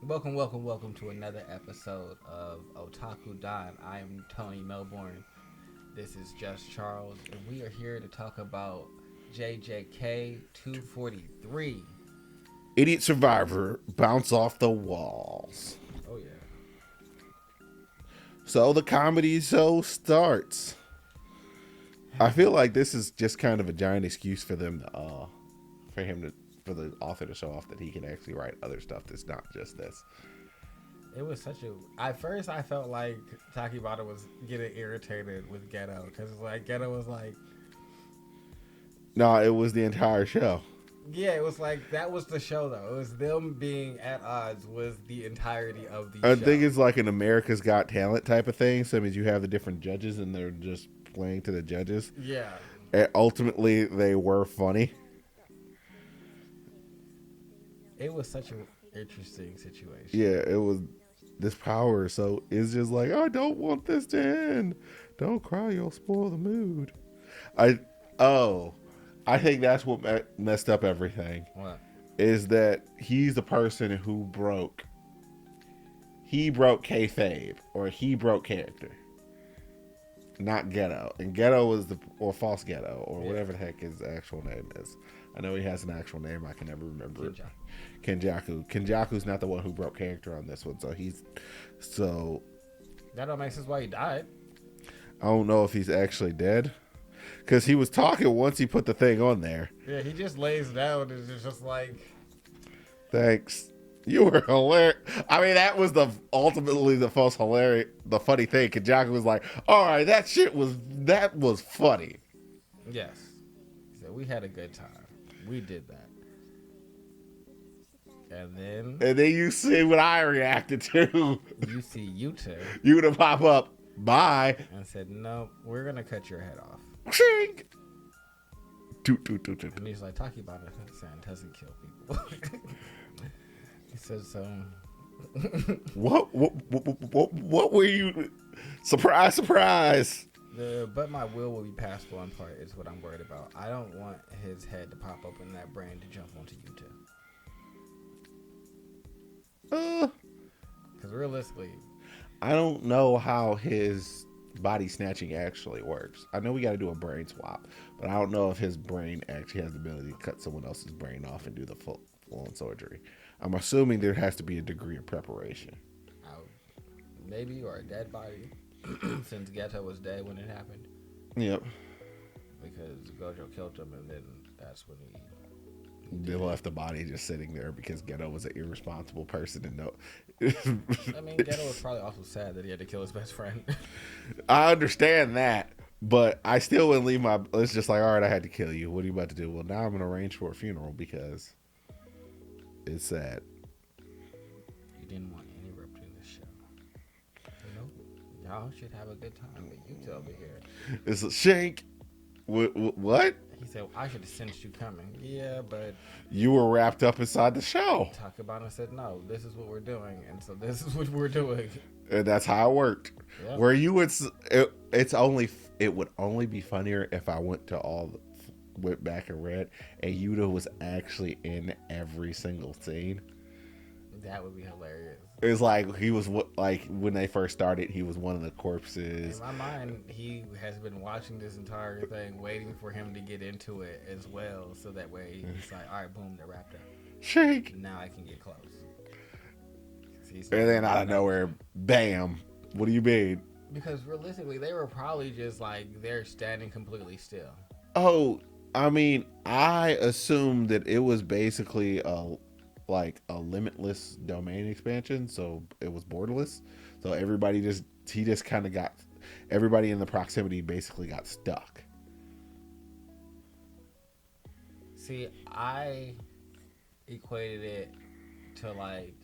Welcome to another episode of Otaku Don. I am Tony Melbourne. This is Just Charles, and we are here to talk about JJK 243. Idiot Survivor, bounce off the walls. Oh, yeah. So the comedy show starts. I feel like this is just kind of a giant excuse for them to, for the author to show off that he can actually write other stuff that's not just this. It was such a. At first, I felt like Takibata was getting irritated with Ghetto because Ghetto was like, No, it was the entire show. yeah, it was like that was the show though. It was them being at odds was the entirety of the I show. think it's like an America's Got Talent type of thing. So it means you have the different judges and they're just playing to the judges. Yeah. And ultimately, they were funny. It was such an interesting situation. Yeah, it was this power. So it's just like, I don't want this to end. Don't cry, you'll spoil the mood. I think that's what messed up everything. What? Is that he's the person who broke. He broke kayfabe, or he broke character, not Ghetto. And Ghetto was or false Ghetto, or whatever the heck his actual name is. I know he has an actual name. I can never remember it. Kenjaku. Kenjaku's not the one who broke character on this one, so That don't make sense why he died. I don't know if he's actually dead, because he was talking once he put the thing on there. Yeah, he just lays down and is just like, Thanks. You were hilarious. I mean, that was ultimately the most hilarious, the funny thing. Kenjaku was like, "All right, that was funny." yes. He said, we had a good time. We did that. And then You see what I reacted to. you see Yuta You would have pop up. Bye. and said, no, we're going to cut your head off. Shink. Toot, toot, toot, toot. And he's like, Takibata-san doesn't kill people. He says, What were you? Surprise, surprise. but my will be passed on part is what I'm worried about. I don't want his head to pop up in that brain to jump onto Yuta. Because realistically, I don't know how his body snatching actually works. I know we got to do a brain swap, but I don't know if his brain actually has the ability to cut someone else's brain off and do the full-on surgery. I'm assuming there has to be a degree of preparation. maybe, or a dead body, since Geto was dead when it happened. Yep. Because Gojo killed him, and then that's when he They left the body just sitting there because Geto was an irresponsible person and no. I mean, Geto was probably also sad that he had to kill his best friend. I understand that, but I still wouldn't leave my. It's just like, all right, I had to kill you. What are you about to do? Well, now I'm gonna arrange for a funeral because it's sad. You didn't want any rupture in this show. Y'all should have a good time, but Yuta over here. It's a shank. What? He said, I should have sensed you coming. Yeah, but You were wrapped up inside the show, Takabana said, no, this is what we're doing. And so this is what we're doing. and that's how it worked. Yep. Where it would only be funnier if I went back and read, and Yuta was actually in every single scene. That would be hilarious. It was like he was like when they first started, he was one of the corpses. In my mind, he has been watching this entire thing, waiting for him to get into it as well. So that way he's like, all right, boom, they're wrapped up. Shake. Now I can get close. And then out of nowhere, bam. What do you mean? Because realistically, they were probably just like, they're standing completely still. Oh, I mean, I assumed that it was basically a limitless domain expansion, so it was borderless. So everybody everybody in the proximity basically got stuck. See, I equated it to like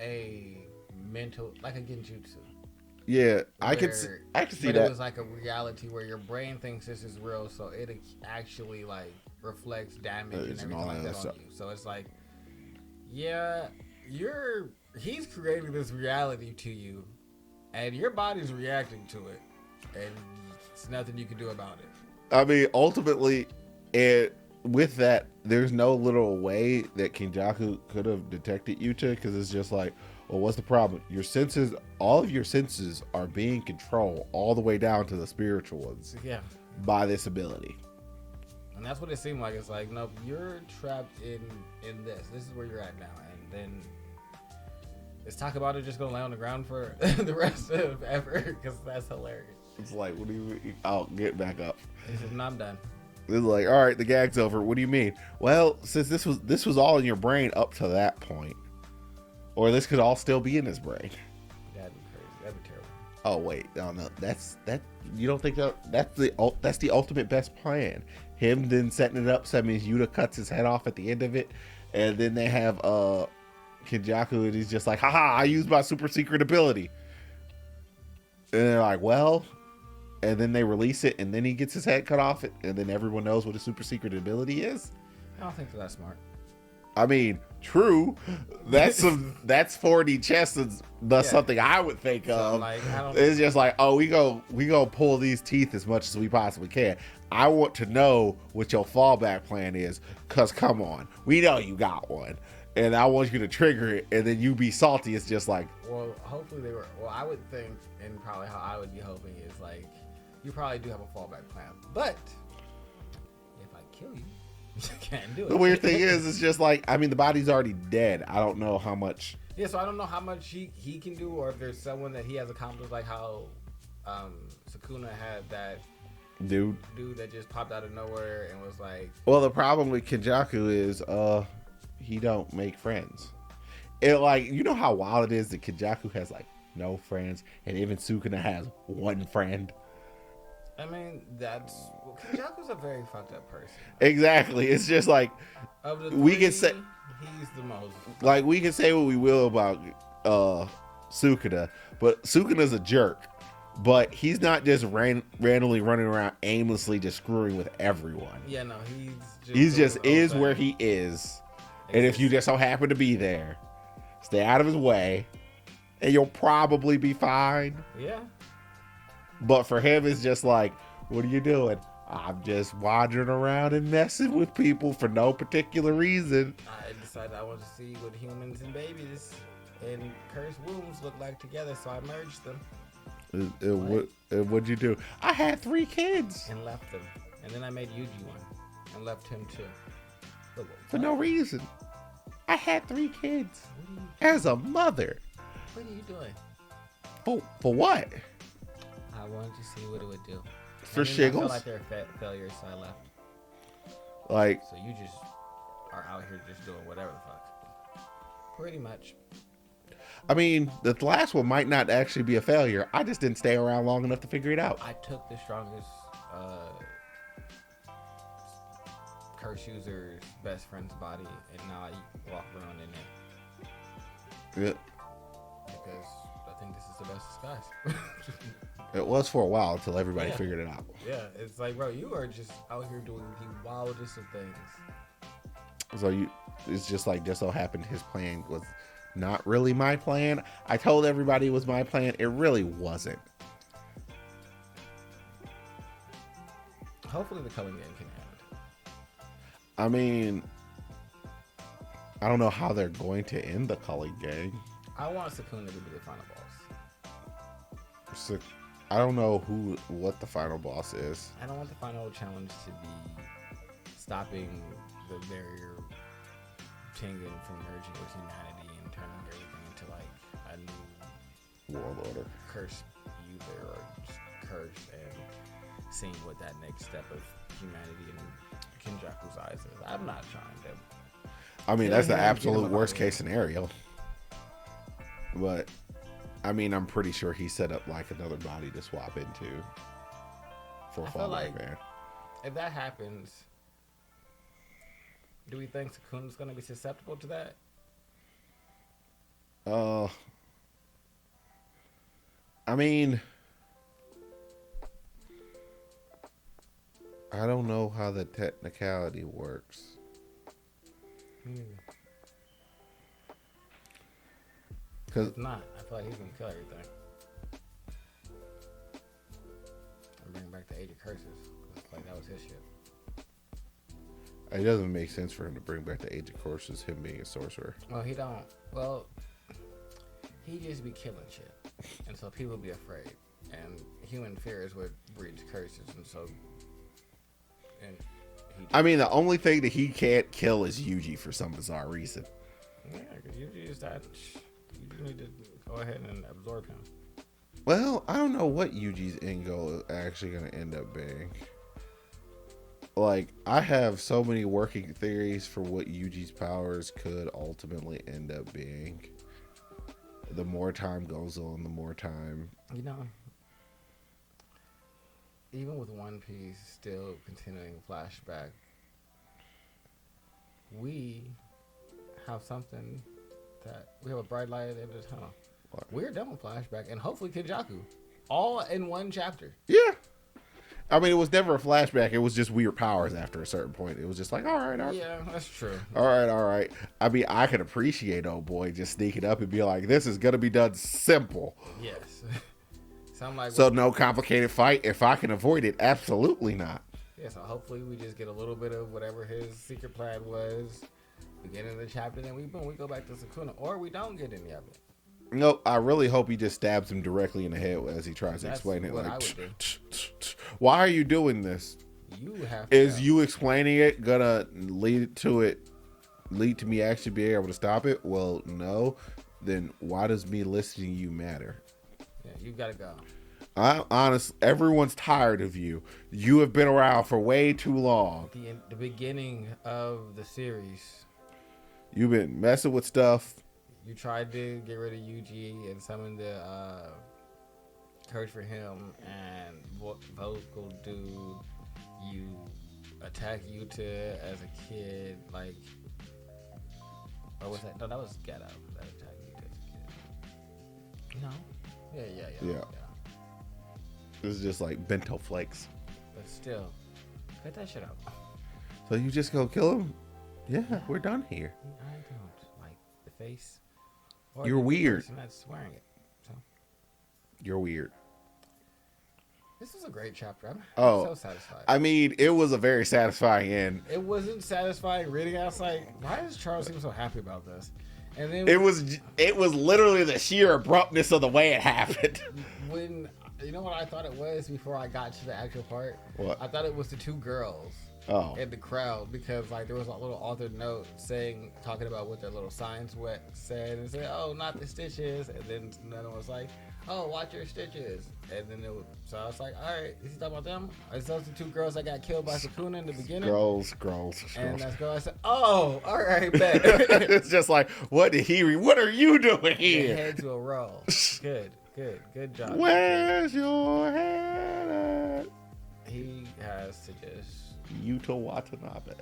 a mental, like a genjutsu. Yeah, I could see But that. it was like a reality where your brain thinks this is real, so it actually like reflects damage and everything like that on you. So it's like, yeah, he's creating this reality to you, and your body's reacting to it, and it's nothing you can do about it. I mean, ultimately, with that, there's no little way that Kenjaku could have detected Yuta, because it's just like, well, what's the problem? Your senses, all of your senses are being controlled all the way down to the spiritual ones. Yeah. By this ability. And that's what it seemed like. It's like, nope, you're trapped in this. This is where you're at now. And then is Takaba Idiot just gonna lay on the ground for the rest of ever? Because that's hilarious. It's like, what do you mean? I'll get back up. He said, no, I'm done. It's like, all right, the gag's over. What do you mean? Well, since this was all in your brain up to that point, or this could all still be in his brain. That'd be crazy. That'd be terrible. Oh wait, no, that's that. You don't think that's the ultimate best plan? Him then setting it up so that means Yuta cuts his head off at the end of it, and then they have Kenjaku, and he's just like, haha, I used my super secret ability. And they're like, well, and then they release it, and then he gets his head cut off, and then everyone knows what his super secret ability is. I don't think they're that smart. I mean, true. That's 4D chess. That's something I would think of. Like, it's just like, oh, we go pull these teeth as much as we possibly can. I want to know what your fallback plan is, cause come on, we know you got one, and I want you to trigger it, and then you be salty. It's just like, well, hopefully they were. Well, I would think, and probably how I would be hoping is like, you probably do have a fallback plan, but if I kill you. Can't do it. The weird thing is, it's just like, I mean, the body's already dead. I don't know how much. Yeah, so I don't know how much he can do, or if there's someone that he has accomplished, like how Sukuna had that dude that just popped out of nowhere and was like. Well, the problem with Kenjaku is, he don't make friends. It, like, you know how wild it is that Kenjaku has like no friends, and even Sukuna has one friend. I mean, Kenjaku's a very fucked up person. Exactly. It's just like, of the we can say he's the most. Like, we can say what we will about Sukuna, but Sukuna's a jerk. But he's not just randomly running around aimlessly just screwing with everyone. Yeah, no, he's just is where he is. And if you just so happen to be there, stay out of his way, and you'll probably be fine. Yeah. But for him, it's just like, what are you doing? I'm just wandering around and messing with people for no particular reason. I decided I wanted to see what humans and babies and cursed wombs look like together, so I merged them. What'd you do? I had 3 kids. And left them. And then I made Yuji one. And left him too. For no reason. I had 3 kids. As a mother. What are you doing? For what? I wanted to see what it would do. For shiggles? I felt like they're failures, so I left. Like. So you just are out here just doing whatever the fuck. Pretty much. I mean, the last one might not actually be a failure. I just didn't stay around long enough to figure it out. I took the strongest curse user's best friend's body, and now I walk around in it. Yeah. Because I think this is the best disguise. It was for a while until everybody figured it out. Yeah, it's like, bro, you are just out here doing the wildest of things. So it's just like, just so happened his plan was not really my plan. I told everybody it was my plan. It really wasn't. Hopefully the Culling Gang can end. I mean, I don't know how they're going to end the Culling Gang. I want Sukuna to be the final boss. I don't know what the final boss is. I don't want the final challenge to be stopping the barrier Tengen from merging with humanity and turning everything into like a new world order. Curse user or just curse and seeing what that next step of humanity in Kenjaku's eyes is. I'm not trying to. I mean, that's the absolute worst case scenario. But I mean, I'm pretty sure he set up like another body to swap into for a fallback man. If that happens, do we think Sukuna's going to be susceptible to that? I mean, I don't know how the technicality works. Because if not, I feel like he's going to kill everything. And bring back the Age of Curses. Like that was his shit. It doesn't make sense for him to bring back the Age of Courses, him being a sorcerer. Well, he don't. Well, he just be killing shit, and so people be afraid. And human fear is what breeds curses, and so. I mean, the only thing that he can't kill is Yuji for some bizarre reason. Yeah, because Yuji is that. You need to go ahead and absorb him. Well, I don't know what Yuji's end goal is actually going to end up being. Like, I have so many working theories for what Yuji's powers could ultimately end up being. The more time goes on, the more time. You know, even with One Piece still continuing flashback, we have something that we have a bright light at the end of the tunnel. What? We're done with flashback, and hopefully Kenjaku, all in one chapter. Yeah. I mean, it was never a flashback. It was just weird powers after a certain point. It was just like, all right. Yeah, that's true. All right. I mean, I could appreciate old boy just sneaking up and be like, this is going to be done simple. Yes. So no complicated fight. If I can avoid it, absolutely not. Yeah, so hopefully we just get a little bit of whatever his secret plan was, beginning of the chapter, then we go back to Sukuna, or we don't get any of it. No, I really hope he just stabs him directly in the head as he tries to explain it. Like, why are you doing this? Is you explaining it gonna lead to me actually being able to stop it? Well, no. Then why does me listening to you matter? Yeah, you gotta go. I'm honest. Everyone's tired of you. You have been around for way too long. The beginning of the series, you've been messing with stuff. You tried to get rid of Yuji and summon the courage for him, and vocal dude, you attack Yuta as a kid, like, or was that? No, that was Ghetto that attacked Yuta as a kid. No? Yeah. This is just like bento flakes. But still, cut that shit out. So you just go kill him? Yeah, we're done here. I don't like the face. You're weird. I'm not swearing it. So. You're weird. This was a great chapter. I'm so satisfied. I mean, it was a very satisfying end. It wasn't satisfying reading. I was like, why does Charles seem so happy about this? And then it was literally the sheer abruptness of the way it happened. When you know what I thought it was before I got to the actual part? What? I thought it was the two girls. In the crowd, because like there was a little authored note talking about what their little signs said, and said, "Oh, not the stitches," and then another one was like, "Oh, watch your stitches," and then so I was like, "All right, is he talking about them? Are those the two girls that got killed by Sukuna in the beginning?" Girls. And that's girl. I said, "Oh, all right, bet." It's just like, what are you doing here? Your head to a roll. Good job. Where's your head at? He has to just. Yuta Watanabe.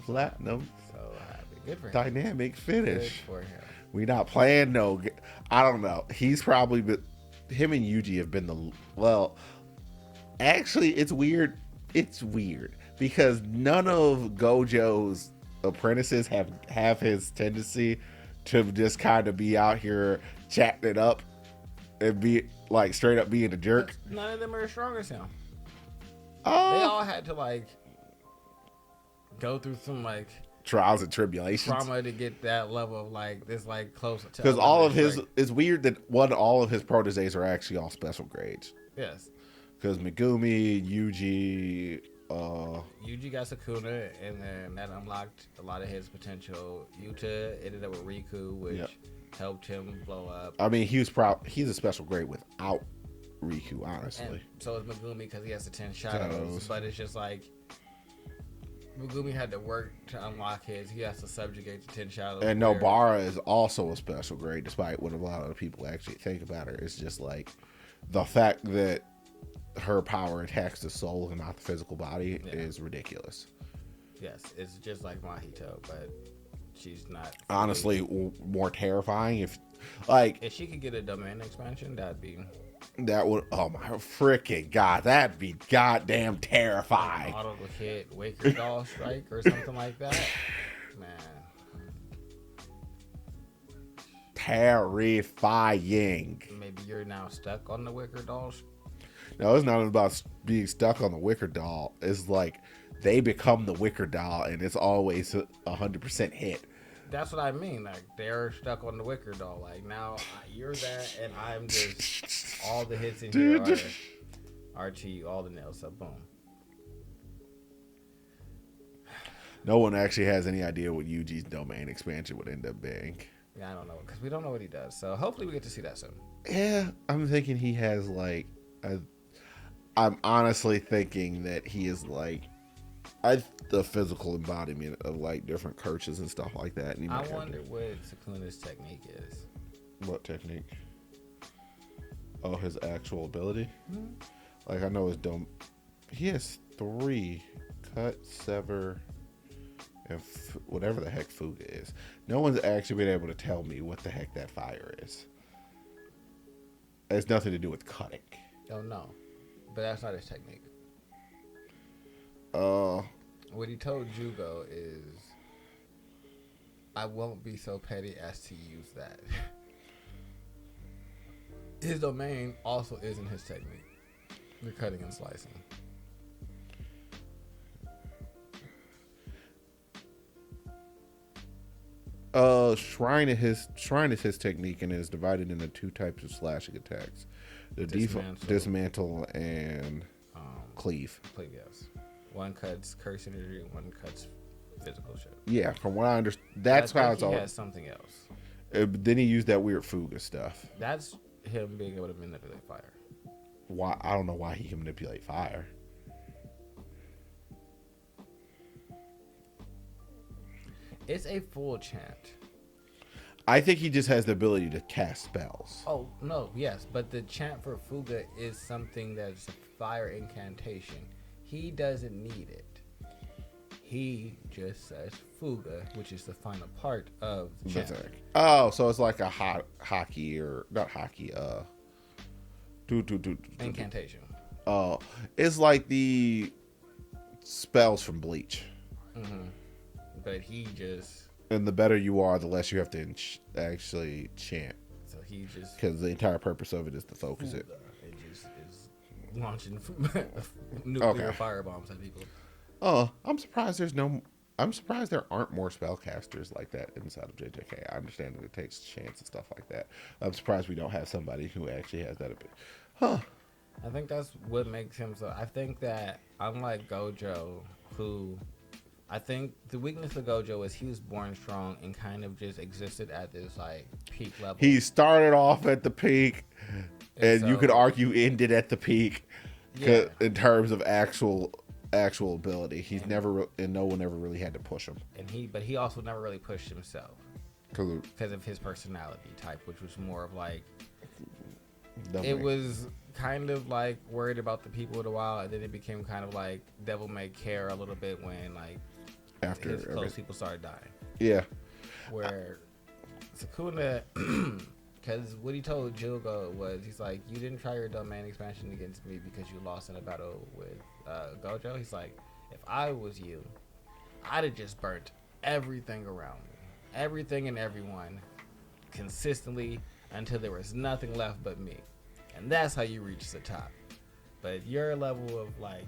Platinum. So happy. Good for him. Dynamic finish. Good for him. We not playing no. I don't know. He's probably been. Him and Yuji have been the. Well, actually, it's weird. It's weird because none of Gojo's apprentices have his tendency to just kind of be out here chatting it up and be like straight up being a jerk. None of them are as strong as him. They all had to like go through some like trials and tribulations, trauma to get that level of like this like close to. Because all of his, it's weird that all of his proteges are actually all special grades. Yes. Because Megumi, Yuji got Sukuna, and then that unlocked a lot of his potential. Yuta ended up with Riku, which helped him blow up. I mean, he's a special grade without Riku, honestly. And so is Megumi because he has the 10 shadows. But it's just like Megumi had to work to unlock his. He has to subjugate the 10 shadows. And Nobara is also a special grade, despite what a lot of people actually think about her. It's just like the fact that her power attacks the soul and not the physical body is ridiculous. Yes, it's just like Mahito, but she's not. Honestly, more terrifying if she could get a domain expansion, that would, oh my freaking god, that'd be goddamn terrifying. Auto hit Waker Doll Strike or something like that. Man. Terrifying. Maybe you're now stuck on the Wicker Doll. No, it's not about being stuck on the Wicker Doll. It's like they become the wicker doll, and it's always 100% hit. That's what I mean. Like, they're stuck on the wicker doll. Like, now you're that, and I'm just all the hits in here are to you, all the nails. So boom. No one actually has any idea what Yuji's domain expansion would end up being. Yeah, I don't know, because we don't know what he does. So hopefully we get to see that soon. Yeah, I'm thinking he has like I'm honestly thinking that he is like the physical embodiment of like different curses and stuff like that. And I wonder what Sukuna's technique is. What technique? Oh, his actual ability? Mm-hmm. Like, I know his he has 3: cut, sever, and whatever the heck Fuga is. No one's actually been able to tell me what the heck that fire is. It has nothing to do with cutting. Oh no, but that's not his technique. What he told Jugo is, I won't be so petty as to use that. His domain also isn't his technique. The cutting and slicing. Shrine is his technique and is divided into 2 types of slashing attacks: the dismantle and cleave. Cleave, yes. One cuts curse energy, one cuts physical shit. Yeah, from what I understand, that's how it's all. He has something else. Then he used that weird Fuga stuff. That's him being able to manipulate fire. Why? I don't know why he can manipulate fire. It's a full chant. I think he just has the ability to cast spells. Oh, no, yes. But the chant for Fuga is something that's a fire incantation. He doesn't need it. He just says Fuga, which is the final part of the chant. Oh, so it's like a hockey or not hockey, incantation. Oh, it's like the spells from Bleach. Mm-hmm. But he just... And the better you are, the less you have to actually chant. So he just... Because the entire purpose of it is to focus it. It just is launching nuclear firebombs at people. Oh, I'm surprised there aren't more spellcasters like that inside of JJK. I understand that it takes chance and stuff like that. I'm surprised we don't have somebody who actually has that a bit. Huh. I think that's what makes him so... I think that, unlike Gojo, who... I think the weakness of Gojo is he was born strong and kind of just existed at this like peak level. He started off at the peak, and so, you could argue ended at the peak, yeah, in terms of actual ability. He's never, and no one ever really had to push him. But he also never really pushed himself because of his personality type, which was more of like it was kind of like worried about the people in a while, and then it became kind of like devil may care a little bit when like after his close people started dying. Yeah. Where Sukuna, because what he told Jugo was, he's like, you didn't try your domain expansion against me because you lost in a battle with Gojo. He's like, if I was you, I'd have just burnt everything around me, everything and everyone, consistently until there was nothing left but me. And that's how you reach the top. But your level of like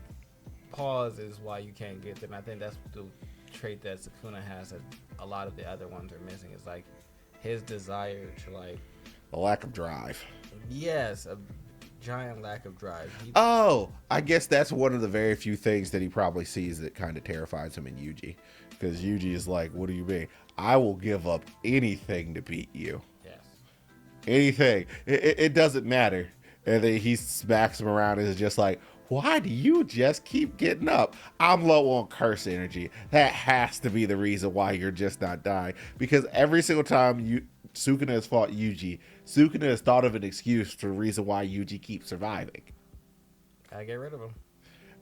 pause is why you can't get there. And I think that's the trait that Sukuna has that a lot of the other ones are missing. Is like his desire to like a lack of drive. Yes, a giant lack of drive. I guess that's one of the very few things that he probably sees that kind of terrifies him in Yuji. Because Yuji is like, what do you mean? I will give up anything to beat you. Yes. Anything. It doesn't matter. And then he smacks him around and is just like, why do you just keep getting up? I'm low on curse energy. That has to be the reason why you're just not dying. Because every single time Sukuna has fought Yuji, Sukuna has thought of an excuse for the reason why Yuji keeps surviving. Gotta get rid of him.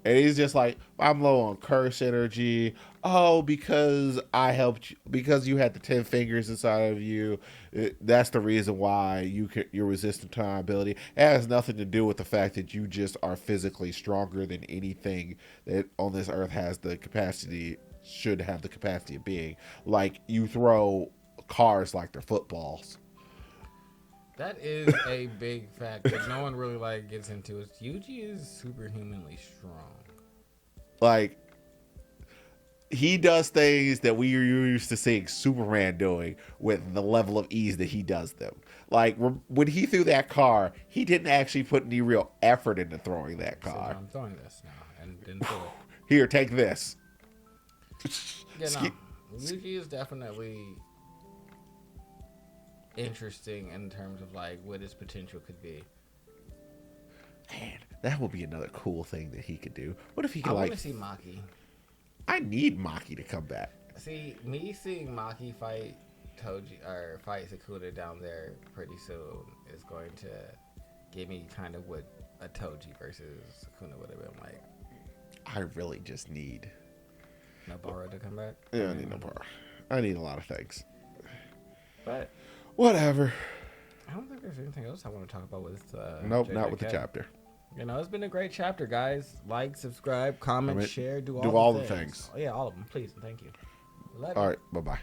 And he's just like, I'm low on curse energy. Oh, because I helped you, because you had the 10 fingers inside of you. That's the reason why you're resistant to my ability. It has nothing to do with the fact that you just are physically stronger than anything that on this earth should have the capacity of being. Like, you throw cars like they're footballs. That is a big fact that no one really like gets into. Is Yuji is superhumanly strong. Like, he does things that we are used to seeing Superman doing with the level of ease that he does them. Like when he threw that car, he didn't actually put any real effort into throwing that car. So I'm throwing this now and didn't throw it. Here, take this. Yeah, no. Yuji is definitely interesting in terms of like what his potential could be. Man, that would be another cool thing that he could do. What if he could I want to see Maki. I need Maki to come back. See, me seeing Maki fight Toji or fight Sukuna down there pretty soon is going to give me kind of what a Toji versus Sukuna would have been like. I really just need Nobara to come back. Yeah, I need Nobara. I need a lot of things. But whatever. I don't think there's anything else I want to talk about with. Nope, JJK. not with the chapter. You know, it's been a great chapter, guys. Like, subscribe, comment, share, do all the things. Oh, yeah, all of them, please, and thank you. All right, bye-bye.